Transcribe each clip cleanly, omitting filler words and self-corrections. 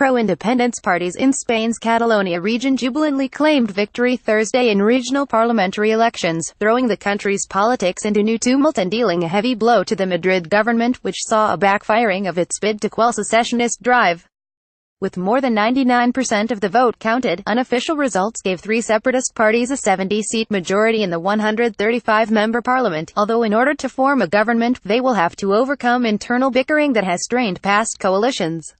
pro-independence parties in Spain's Catalonia region jubilantly claimed victory Thursday in regional parliamentary elections, throwing the country's politics into new tumult and dealing a heavy blow to the Madrid government, which saw a backfiring of its bid to quell secessionist drive. With more than 99% of the vote counted, unofficial results gave three separatist parties a 70-seat majority in the 135-member parliament, although in order to form a government, they will have to overcome internal bickering that has strained past coalitions.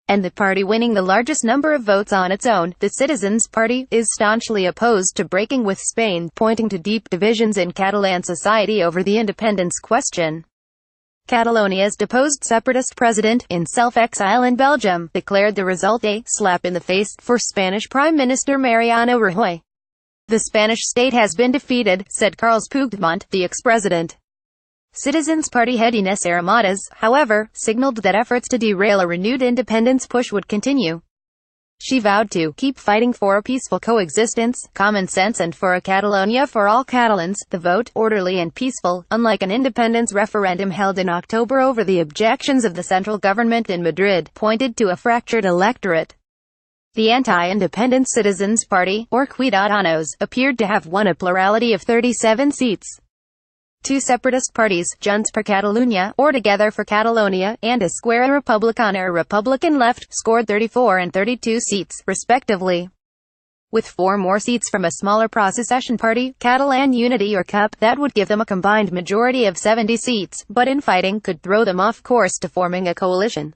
And the party winning the largest number of votes on its own, the Citizens' Party, is staunchly opposed to breaking with Spain, pointing to deep divisions in Catalan society over the independence question. Catalonia's deposed separatist president, in self-exile in Belgium, declared the result a slap in the face for Spanish Prime Minister Mariano Rajoy. The Spanish state has been defeated, said Carles Puigdemont, the ex-president. Citizens' Party head Inés Arrimadas, however, signaled that efforts to derail a renewed independence push would continue. She vowed to keep fighting for a peaceful coexistence, common sense and for a Catalonia for all Catalans, the vote, orderly and peaceful, unlike an independence referendum held in October over the objections of the central government in Madrid, pointed to a fractured electorate. The anti-independence Citizens' Party, or Ciudadanos, appeared to have won a plurality of 37 seats. Two separatist parties, Junts per Catalunya, or Together for Catalonia, and Esquerra Republicana or Republican Left, scored 34 and 32 seats, respectively. With 4 more seats from a smaller pro-secession party, Catalan Unity or CUP, that would give them a combined majority of 70 seats, but infighting could throw them off course to forming a coalition.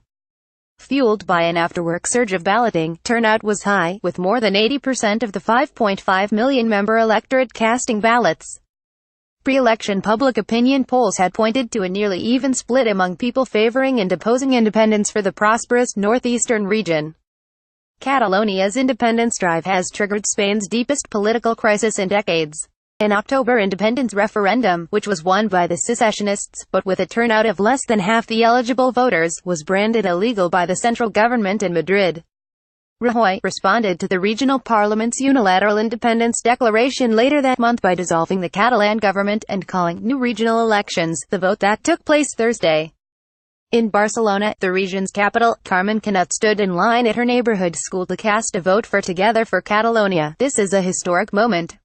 Fueled by an afterwork surge of balloting, turnout was high, with more than 80% of the 5.5 million member electorate casting ballots. Pre-election public opinion polls had pointed to a nearly even split among people favoring and opposing independence for the prosperous northeastern region. Catalonia's independence drive has triggered Spain's deepest political crisis in decades. An October independence referendum, which was won by the secessionists, but with a turnout of less than half the eligible voters, was branded illegal by the central government in Madrid. Rajoy responded to the regional parliament's unilateral independence declaration later that month by dissolving the Catalan government and calling new regional elections, the vote that took place Thursday. In Barcelona, the region's capital, Carmen Canut stood in line at her neighborhood school to cast a vote for Together for Catalonia. "This is a historic moment,"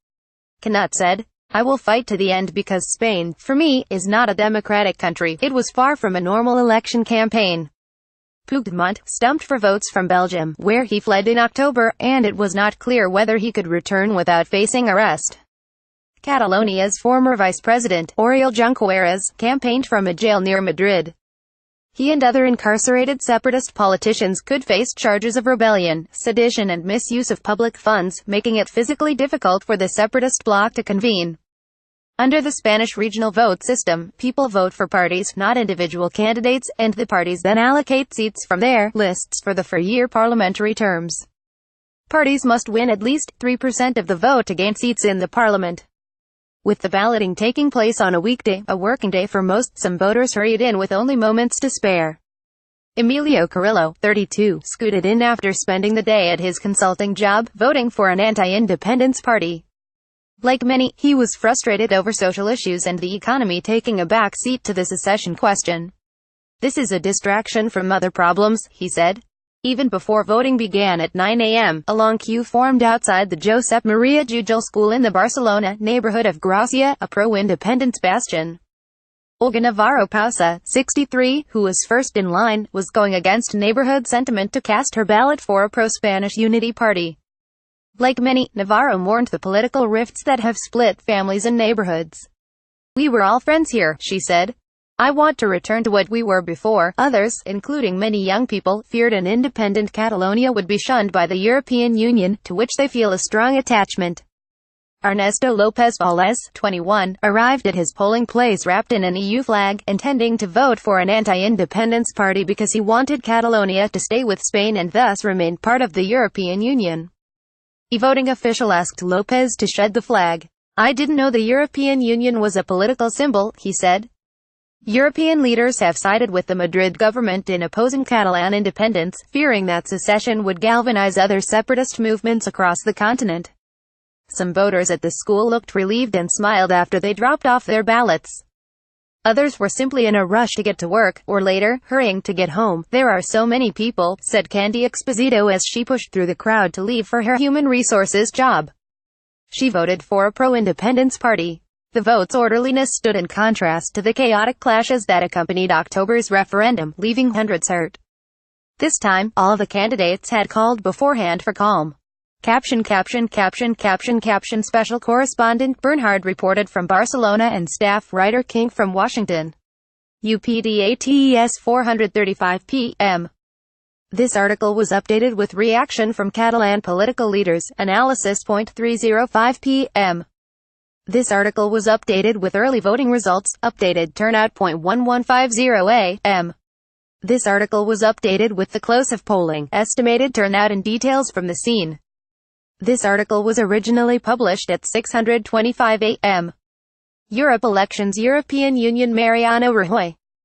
Canut said. "I will fight to the end because Spain, for me, is not a democratic country. It was far from a normal election campaign." Puigdemont stumped for votes from Belgium, where he fled in October, and it was not clear whether he could return without facing arrest. Catalonia's former vice president, Oriol Junqueras, campaigned from a jail near Madrid. He and other incarcerated separatist politicians could face charges of rebellion, sedition and misuse of public funds, making it physically difficult for the separatist bloc to convene. Under the Spanish regional vote system, people vote for parties, not individual candidates, and the parties then allocate seats from their lists for the four-year parliamentary terms. Parties must win at least 3% of the vote to gain seats in the parliament. With the balloting taking place on a weekday, a working day for most, some voters hurried in with only moments to spare. Emilio Carrillo, 32, scooted in after spending the day at his consulting job, voting for an anti-independence party. Like many, he was frustrated over social issues and the economy taking a back seat to the secession question. "This is a distraction from other problems," he said. Even before voting began at 9 a.m., a long queue formed outside the Josep Maria Jujol School in the Barcelona neighborhood of Gracia, a pro-independence bastion. Olga Navarro Pausa, 63, who was first in line, was going against neighborhood sentiment to cast her ballot for a pro-Spanish unity party. Like many, Navarro mourned the political rifts that have split families and neighborhoods. "We were all friends here," she said. "I want to return to what we were before." Others, including many young people, feared an independent Catalonia would be shunned by the European Union, to which they feel a strong attachment. Ernesto López Valdés, 21, arrived at his polling place wrapped in an EU flag, intending to vote for an anti-independence party because he wanted Catalonia to stay with Spain and thus remain part of the European Union. A voting official asked López to shed the flag. "I didn't know the European Union was a political symbol," he said. European leaders have sided with the Madrid government in opposing Catalan independence, fearing that secession would galvanize other separatist movements across the continent. Some voters at the school looked relieved and smiled after they dropped off their ballots. Others were simply in a rush to get to work, or later, hurrying to get home. "There are so many people," said Candy Exposito as she pushed through the crowd to leave for her human resources job. She voted for a pro-independence party. The vote's orderliness stood in contrast to the chaotic clashes that accompanied October's referendum, leaving hundreds hurt. This time, all the candidates had called beforehand for calm. Caption. Special correspondent Bernhard reported from Barcelona and staff writer King from Washington. UPDATES 4:35 p.m. This article was updated with reaction from Catalan political leaders. Analysis. 3:05 p.m. This article was updated with early voting results. Updated turnout. 1150 a.m. This article was updated with the close of polling, estimated turnout and details from the scene. This article was originally published at 6:25 a.m. Europe elections. European Union. Mariano Rajoy.